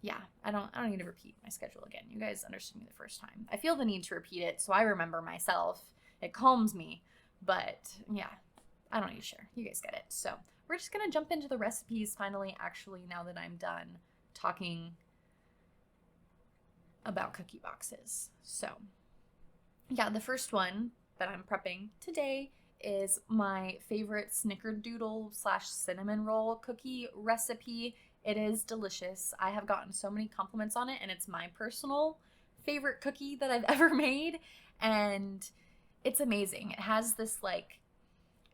yeah, I don't need to repeat my schedule again. You guys understood me the first time. I feel the need to repeat it so I remember myself. It calms me. But yeah, I don't need to share. You guys get it. So we're just gonna jump into the recipes finally, actually, now that I'm done talking about cookie boxes. So yeah, the first one that I'm prepping today is my favorite snickerdoodle / cinnamon roll cookie recipe. It is delicious. I have gotten so many compliments on it, and it's my personal favorite cookie that I've ever made, and it's amazing. It has this like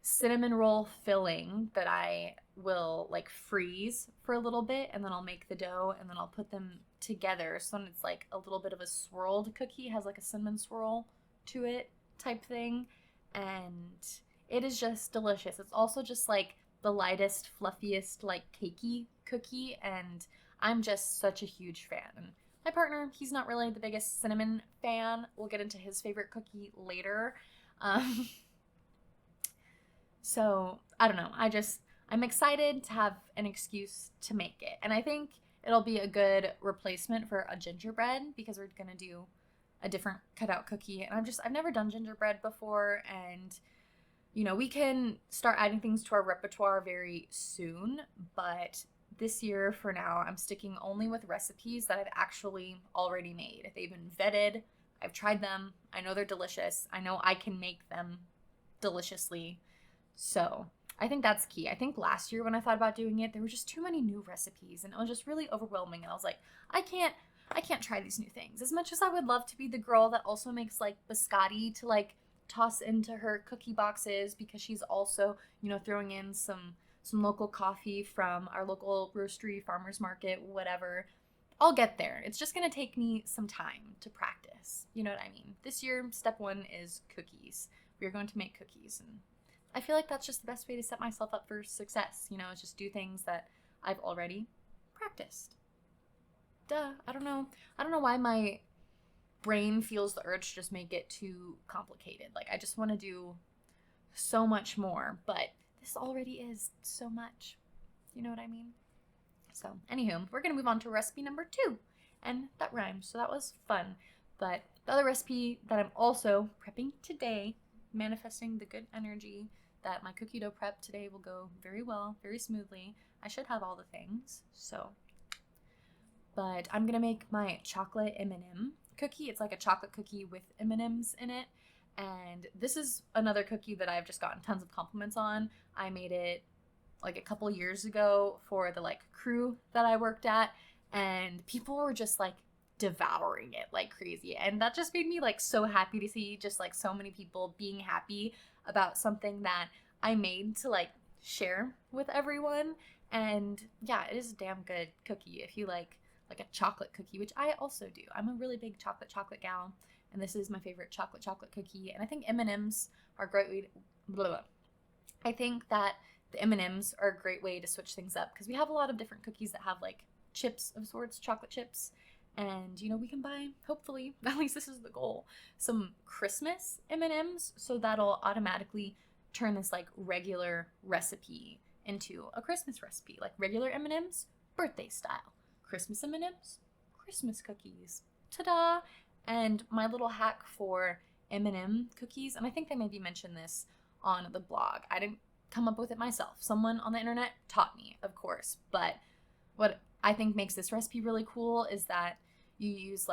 cinnamon roll filling that I will like freeze for a little bit, and then I'll make the dough, and then I'll put them together. So then it's like a little bit of a swirled cookie. It has like a cinnamon swirl to it type thing, and it is just delicious. It's also just like the lightest, fluffiest, like cakey cookie, and I'm just such a huge fan. My partner, he's not really the biggest cinnamon fan. We'll get into his favorite cookie later. So I don't know. I'm excited to have an excuse to make it. And I think it'll be a good replacement for a gingerbread because we're going to do a different cutout cookie. And I've never done gingerbread before. And, you know, we can start adding things to our repertoire very soon. But this year, for now, I'm sticking only with recipes that I've actually already made. They've been vetted. I've tried them. I know they're delicious. I know I can make them deliciously. So I think that's key. I think last year when I thought about doing it, there were just too many new recipes and it was just really overwhelming. And I was like, I can't try these new things. As much as I would love to be the girl that also makes like biscotti to like toss into her cookie boxes, because she's also, you know, throwing in some local coffee from our local roastery, farmer's market, whatever. I'll get there. It's just going to take me some time to practice. You know what I mean? This year, step 1 is cookies. We are going to make cookies, and I feel like that's just the best way to set myself up for success. You know, is just do things that I've already practiced. Duh. I don't know why my brain feels the urge to just make it too complicated. Like, I just want to do so much more, but this already is so much. You know what I mean? So, anywho, we're going to move on to recipe number 2. And that rhymes, so that was fun. But the other recipe that I'm also prepping today, manifesting the good energy that my cookie dough prep today will go very well, very smoothly. I should have all the things, so. But I'm going to make my chocolate M&M cookie. It's like a chocolate cookie with M&Ms in it. And this is another cookie that I've just gotten tons of compliments on. I made it like a couple years ago for the like crew that I worked at, and people were just like devouring it like crazy. And that just made me like so happy to see just like so many people being happy about something that I made to like share with everyone. And yeah, it is a damn good cookie if you like a chocolate cookie, which I also do. I'm a really big chocolate gal, and this is my favorite chocolate cookie. And I think M&Ms are a great way to, blah, blah. I think that the M&Ms are a great way to switch things up because we have a lot of different cookies that have like chips of sorts, chocolate chips. And you know, we can buy, hopefully, at least this is the goal, some Christmas M&Ms, so that'll automatically turn this like regular recipe into a Christmas recipe, like regular M&Ms, birthday style. Christmas M&Ms, Christmas cookies. Ta-da! And my little hack for M&M cookies, and I think they maybe mentioned this on the blog. I didn't come up with it myself. Someone on the internet taught me, of course. But what I think makes this recipe really cool is that you use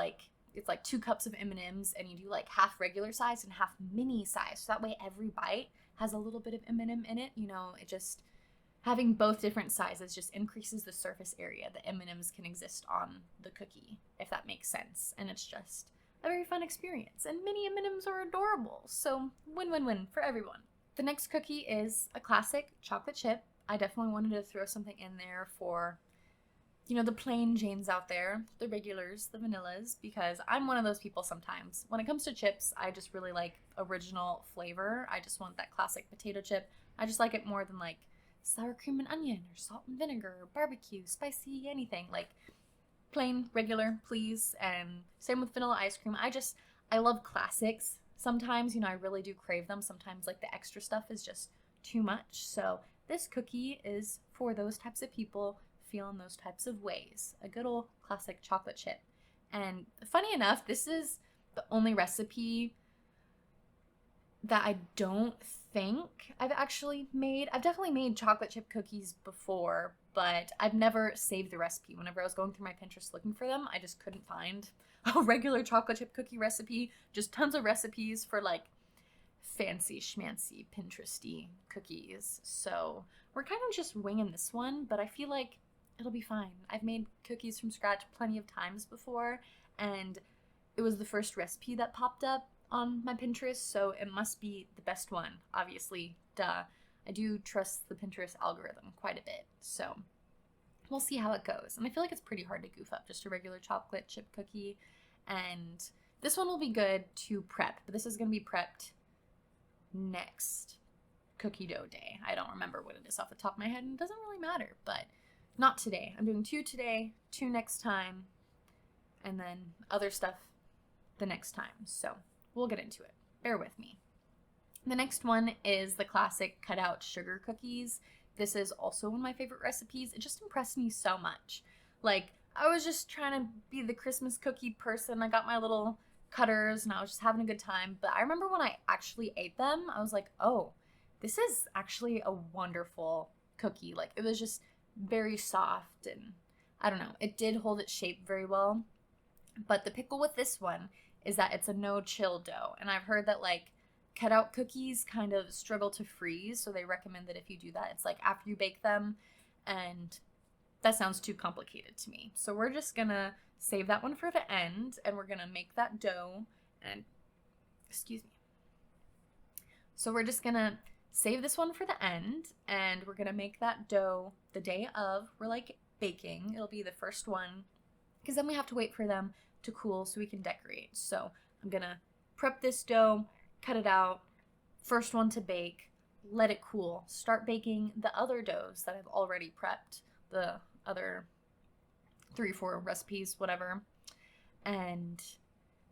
it's like 2 cups of M&Ms and you do like half regular size and half mini size. So that way every bite has a little bit of M&M in it. You know, it just having both different sizes just increases the surface area that M&Ms can exist on the cookie, if that makes sense. And it's just a very fun experience. And mini M&Ms are adorable. So win-win-win for everyone. The next cookie is a classic chocolate chip. I definitely wanted to throw something in there for, you know, the plain Janes out there, the regulars, the vanillas, because I'm one of those people sometimes. When it comes to chips, I just really like original flavor. I just want that classic potato chip. I just like it more than like sour cream and onion or salt and vinegar or barbecue, spicy, anything. Like plain, regular, please. And same with vanilla ice cream. I love classics. Sometimes, you know, I really do crave them. Sometimes like the extra stuff is just too much. So this cookie is for those types of people feeling those types of ways. A good old classic chocolate chip. And funny enough, this is the only recipe that I don't think I've actually made. I've definitely made chocolate chip cookies before, but I've never saved the recipe. Whenever I was going through my Pinterest looking for them, I just couldn't find a regular chocolate chip cookie recipe. Just tons of recipes for like fancy schmancy Pinteresty cookies. So we're kind of just winging this one, but I feel like it'll be fine. I've made cookies from scratch plenty of times before, and it was the first recipe that popped up on my Pinterest, so it must be the best one, obviously, duh. I do trust the Pinterest algorithm quite a bit, so we'll see how it goes. And I feel like it's pretty hard to goof up just a regular chocolate chip cookie, and this one will be good to prep, but this is going to be prepped next cookie dough day. I don't remember what it is off the top of my head, and it doesn't really matter, but not today. I'm doing 2 today, 2 next time, and then other stuff the next time, so we'll get into it. Bear with me. The next one is the classic cutout sugar cookies. This is also one of my favorite recipes. It just impressed me so much. Like, I was just trying to be the Christmas cookie person. I got my little cutters and I was just having a good time. But I remember when I actually ate them, I was like, oh, this is actually a wonderful cookie. Like, it was just very soft and I don't know. It did hold its shape very well. But the pickle with this one is that it's a no-chill dough. And I've heard that, like, cutout cookies kind of struggle to freeze, so they recommend that if you do that, it's, like, after you bake them, and that sounds too complicated to me. So we're just gonna save that one for the end, and we're gonna make that dough, and, excuse me. So we're just gonna save this one for the end, and we're gonna make that dough the day of we're, like, baking. It'll be the first one, because then we have to wait for them to cool so we can decorate. So I'm gonna prep this dough, cut it out, first one to bake, let it cool, start baking the other doughs that I've already prepped, the other 3 or 4 recipes, whatever. And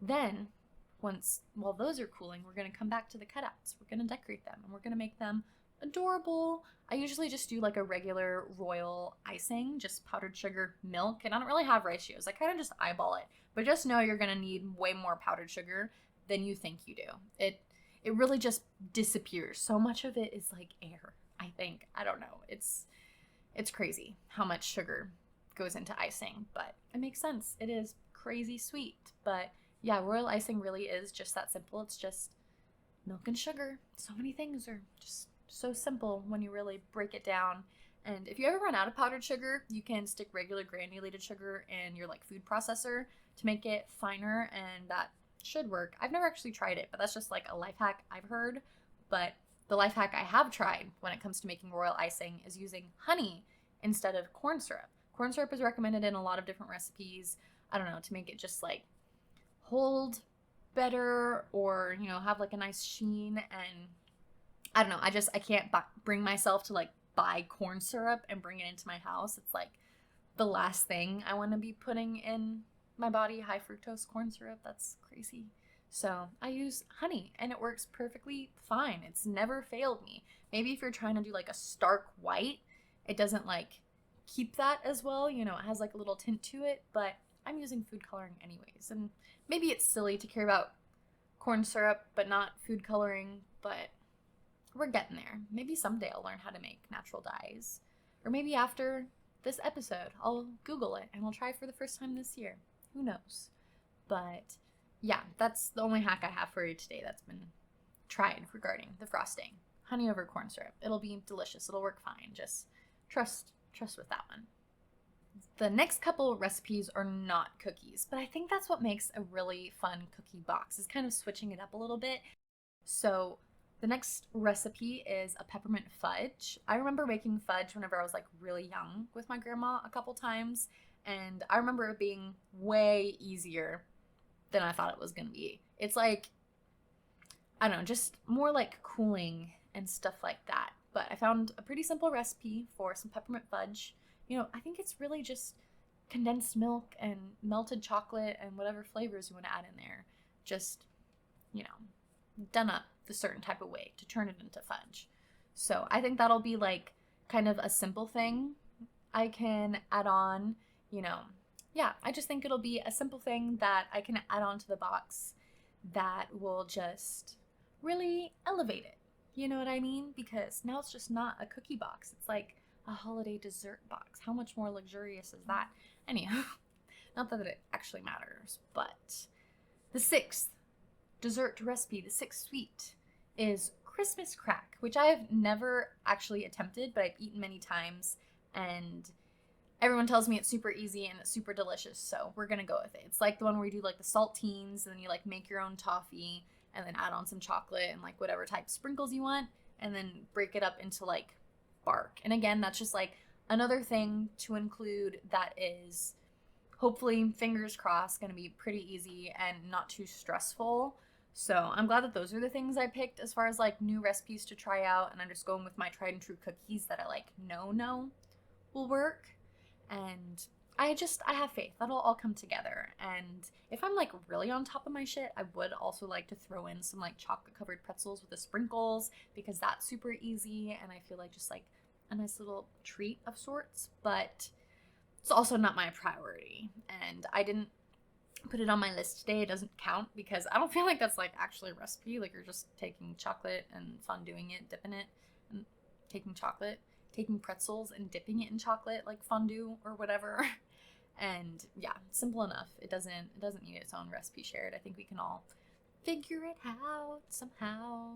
then while those are cooling, we're gonna come back to the cutouts. We're gonna decorate them and we're gonna make them adorable. I usually just do like a regular royal icing, just powdered sugar, milk, and I don't really have ratios. I kind of just eyeball it. But just know you're going to need way more powdered sugar than you think you do. It really just disappears. So much of it is like air, I think. I don't know. It's crazy how much sugar goes into icing, but it makes sense. It is crazy sweet. But yeah, royal icing really is just that simple. It's just milk and sugar. So many things are just so simple when you really break it down. And if you ever run out of powdered sugar, you can stick regular granulated sugar in your like food processor to make it finer, and that should work. I've never actually tried it, but that's just like a life hack I've heard. But the life hack I have tried when it comes to making royal icing is using honey instead of corn syrup. Corn syrup is recommended in a lot of different recipes, I don't know, to make it just like hold better, or, you know, have like a nice sheen. And I don't know, I can't bring myself to like buy corn syrup and bring it into my house. It's like the last thing I want to be putting in my body, high fructose corn syrup. That's crazy. So I use honey and it works perfectly fine. It's never failed me. Maybe if you're trying to do like a stark white, it doesn't like keep that as well. You know, it has like a little tint to it, but I'm using food coloring anyways. And maybe it's silly to care about corn syrup but not food coloring, but we're getting there. Maybe someday I'll learn how to make natural dyes. Or maybe after this episode, I'll Google it and I'll try for the first time this year. Who knows? But yeah, that's the only hack I have for you today that's been tried regarding the frosting. Honey over corn syrup. It'll be delicious. It'll work fine. Just trust with that one. The next couple recipes are not cookies, but I think that's what makes a really fun cookie box, is kind of switching it up a little bit. So the next recipe is a peppermint fudge. I remember making fudge whenever I was like really young with my grandma a couple times, and I remember it being way easier than I thought it was gonna be. It's like, I don't know, just more like cooling and stuff like that. But I found a pretty simple recipe for some peppermint fudge. You know, I think it's really just condensed milk and melted chocolate and whatever flavors you want to add in there. Just, you know, done up the certain type of way to turn it into fudge. So I think that'll be like kind of a simple thing I can add on, you know. Yeah, I just think it'll be a simple thing that I can add on to the box that will just really elevate it. You know what I mean? Because now it's just not a cookie box. It's like a holiday dessert box. How much more luxurious is that? Anyhow, not that it actually matters, but the sixth dessert recipe, the sixth sweet, is Christmas crack, which I have never actually attempted, but I've eaten many times, and everyone tells me it's super easy and it's super delicious, so we're gonna go with it. It's like the one where you do like the saltines, and then you like make your own toffee, and then add on some chocolate and like whatever type of sprinkles you want, and then break it up into like bark. And again, that's just like another thing to include that is hopefully, fingers crossed, gonna be pretty easy and not too stressful. So I'm glad that those are the things I picked as far as like new recipes to try out, and I'm just going with my tried and true cookies that I like know will work. And I have faith that'll all come together. And if I'm like really on top of my shit, I would also like to throw in some like chocolate covered pretzels with the sprinkles, because that's super easy and I feel like just like a nice little treat of sorts. But it's also not my priority, and I didn't put it on my list today. It doesn't count because I don't feel like that's like actually a recipe. Like, you're just taking chocolate and fonduing it, dipping it, and taking pretzels and dipping it in chocolate, like fondue or whatever. And yeah, simple enough. It doesn't need its own recipe shared. I think we can all figure it out somehow.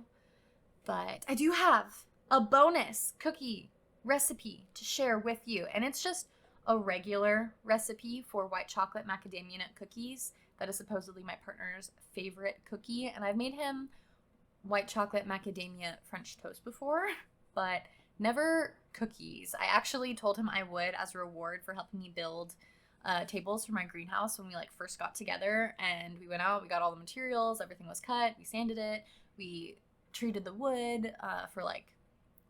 But I do have a bonus cookie recipe to share with you, and it's just a regular recipe for white chocolate macadamia nut cookies. That is supposedly my partner's favorite cookie, and I've made him white chocolate macadamia French toast before, but never cookies. I actually told him I would as a reward for helping me build tables for my greenhouse when we like first got together, and we went out, we got all the materials, everything was cut, we sanded it, we treated the wood for like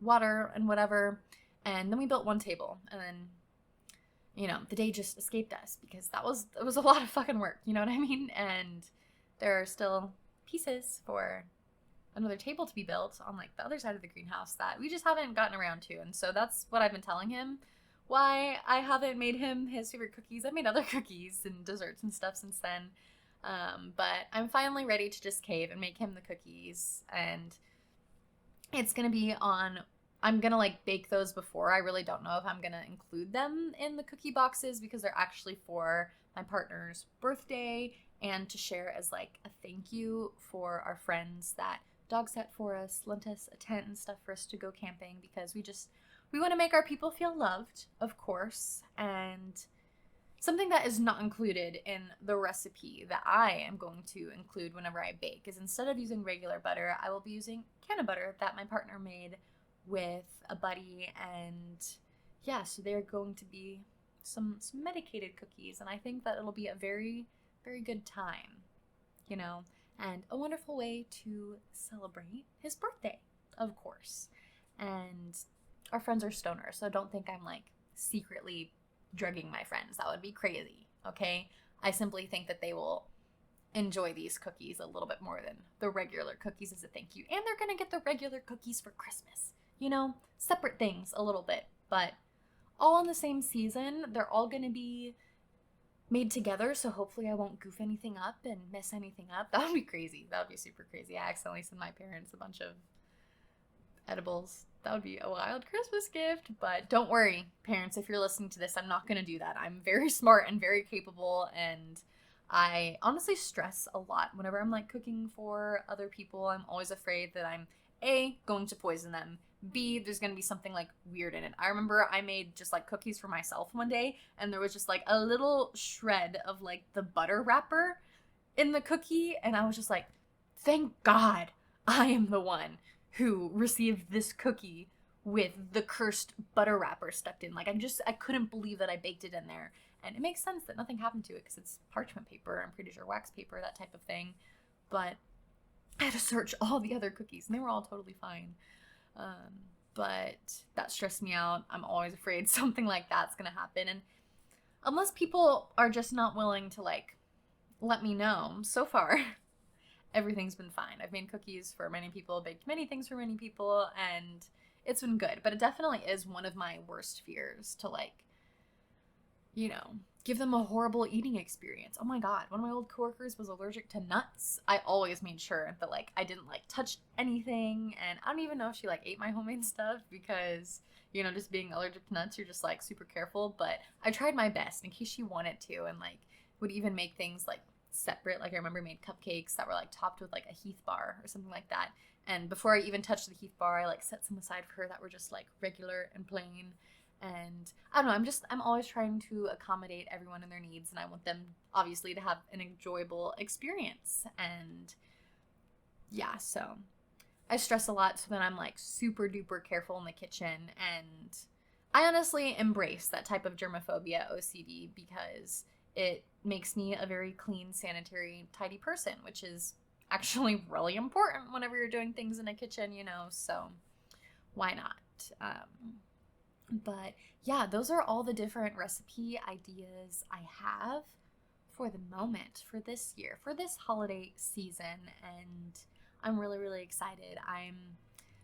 water and whatever, and then we built one table, and then, you know, the day just escaped us because it was a lot of fucking work, you know what I mean? And there are still pieces for another table to be built on like the other side of the greenhouse that we just haven't gotten around to. And so that's what I've been telling him, why I haven't made him his favorite cookies. I've made other cookies and desserts and stuff since then, but I'm finally ready to just cave and make him the cookies. And it's gonna be on, I'm gonna like bake those before. I really don't know if I'm gonna include them in the cookie boxes because they're actually for my partner's birthday and to share as like a thank you for our friends that dog sat for us, lent us a tent and stuff for us to go camping, because we want to make our people feel loved, of course. And Something that is not included in the recipe that I am going to include whenever I bake is, instead of using regular butter, I will be using can of butter that my partner made with a buddy. And yeah, so they're going to be some medicated cookies, and I think that it'll be a very, very good time, you know, and a wonderful way to celebrate his birthday, of course. And our friends are stoners, so don't think I'm like secretly drugging my friends. That would be crazy, okay? I simply think that they will enjoy these cookies a little bit more than the regular cookies as a thank you. And they're gonna get the regular cookies for Christmas, you know? Separate things a little bit, but all in the same season. They're all gonna be made together, so hopefully I won't goof anything up and mess anything up. That would be crazy. That would be super crazy. I accidentally sent my parents a bunch of edibles. That would be a wild Christmas gift. But don't worry, parents, if you're listening to this, I'm not going to do that. I'm very smart and very capable, and I honestly stress a lot whenever I'm like cooking for other people. I'm always afraid that I'm A, going to poison them, B, there's going to be something like weird in it. I remember I made just like cookies for myself one day, and there was just like a little shred of like the butter wrapper in the cookie, and I was just like, thank God I am the one who received this cookie with the cursed butter wrapper stuck in. Like, I couldn't believe that I baked it in there. And it makes sense that nothing happened to it because it's parchment paper, I'm pretty sure wax paper, that type of thing. But I had to search all the other cookies, and they were all totally fine. But that stressed me out. I'm always afraid something like that's gonna happen. And unless people are just not willing to like let me know, so far everything's been fine. I've made cookies for many people, baked many things for many people, and it's been good. But it definitely is one of my worst fears to like, you know, give them a horrible eating experience. Oh my God, one of my old coworkers was allergic to nuts. I always made sure that like I didn't like touch anything, and I don't even know if she like ate my homemade stuff because, you know, just being allergic to nuts, you're just like super careful. But I tried my best in case she wanted to, and like would even make things like separate. Like I remember made cupcakes that were like topped with like a Heath bar or something like that. And before I even touched the Heath bar, I like set some aside for her that were just like regular and plain. And I don't know, I'm always trying to accommodate everyone and their needs, and I want them obviously to have an enjoyable experience. And yeah, so I stress a lot, so then I'm like super duper careful in the kitchen. And I honestly embrace that type of germophobia OCD because it makes me a very clean, sanitary, tidy person, which is actually really important whenever you're doing things in a kitchen, you know, so why not? But yeah, those are all the different recipe ideas I have for the moment, for this year, for this holiday season. And I'm really, really excited.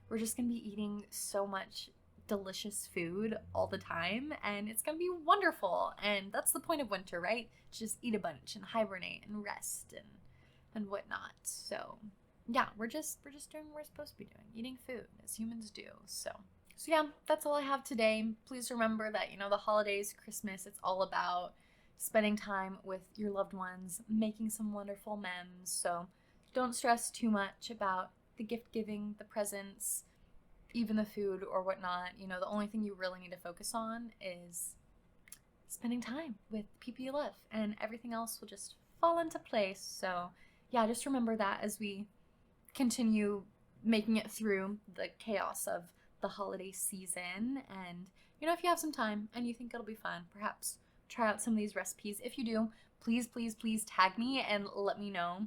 We're just gonna be eating so much delicious food all the time, and it's gonna be wonderful. And that's the point of winter, right? Just eat a bunch and hibernate and rest and whatnot. So yeah, we're just doing what we're supposed to be doing, eating food as humans do. So yeah, that's all I have today. Please remember that, you know, the holidays, Christmas, it's all about spending time with your loved ones, making some wonderful memes. So don't stress too much about the gift giving, the presents, even the food or whatnot. You know, the only thing you really need to focus on is spending time with people you love, and everything else will just fall into place. So yeah, just remember that as we continue making it through the chaos of the holiday season. And you know, if you have some time and you think it'll be fun, perhaps try out some of these recipes. If you do, please, please, please tag me and let me know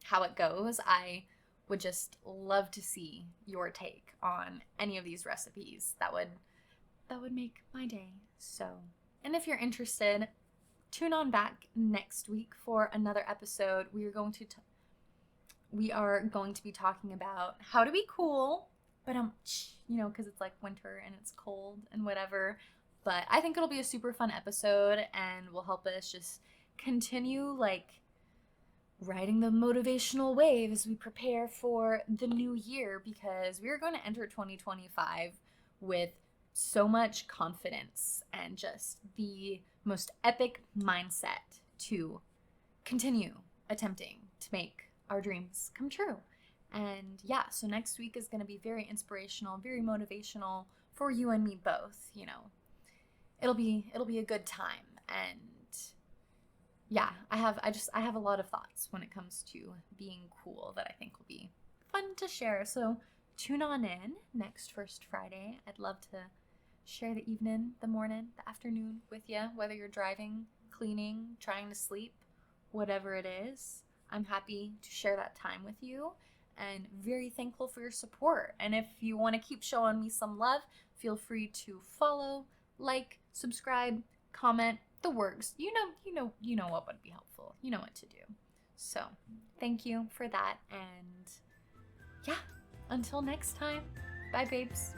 how it goes. I would just love to see your take on any of these recipes. That would make my day. So, and if you're interested, tune on back next week for another episode. We are going to be talking about how to be cool, but you know, because it's like winter and it's cold and whatever. But I think it'll be a super fun episode and will help us just continue like riding the motivational wave as we prepare for the new year, because we are going to enter 2025 with so much confidence and just the most epic mindset to continue attempting to make our dreams come true. And yeah, so next week is going to be very inspirational, very motivational for you and me both. You know, it'll be a good time. And yeah, I have a lot of thoughts when it comes to being cool that I think will be fun to share. So tune on in next First Friday. I'd love to share the evening, the morning, the afternoon with you, whether you're driving, cleaning, trying to sleep, whatever it is. I'm happy to share that time with you and very thankful for your support. And if you want to keep showing me some love, feel free to follow, like, subscribe, comment, the works. You know what would be helpful. You know what to do. So, thank you for that, and yeah, until next time. Bye, babes.